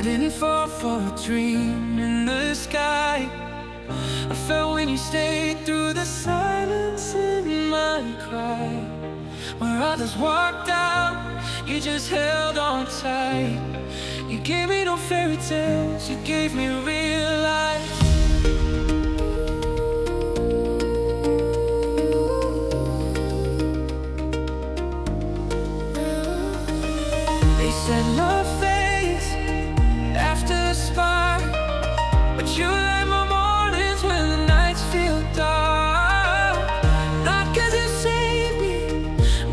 didn't fall for a dream in the sky. I felt when you stayed through the silence in my cry. Where others walked out, you just held on tight. You gave me no fairy tales, you gave me real life. They said love fades after the spark, but you light my mornings when the nights feel dark. Not 'cause you saved me,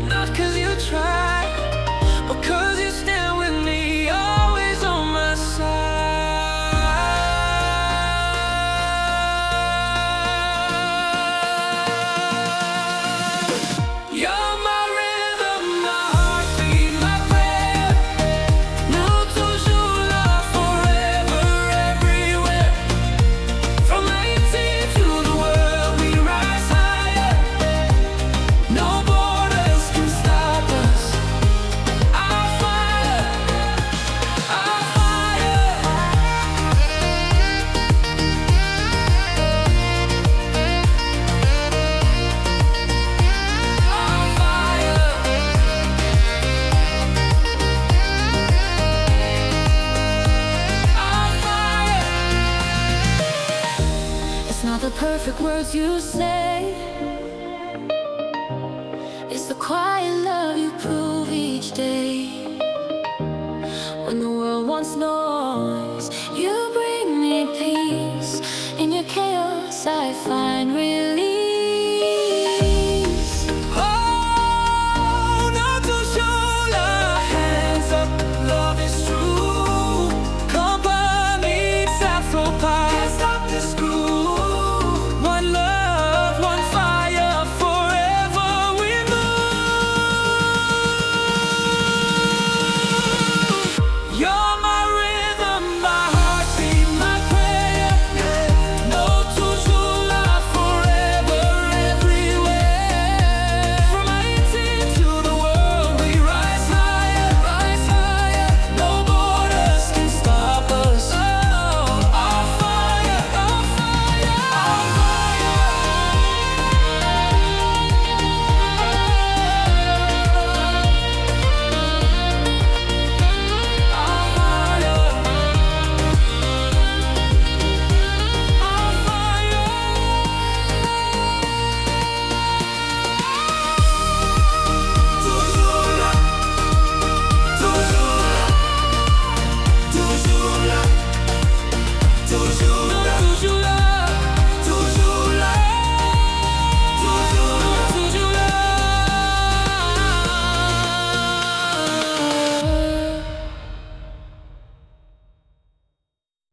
not 'cause you tried, but 'cause you stand with me, always on my side. You're my rhythm, my heartbeat, my prayer. Nou Toujou, love forever, everywhere. From Haiti to the world, we rise higher. No borders can stop us. Our fire, our fire. Our fire. Our fire. It's not the perfect words you say, it's the quiet love you prove each day. When the world wants noise, you bring me peace. In your chaos I find relief.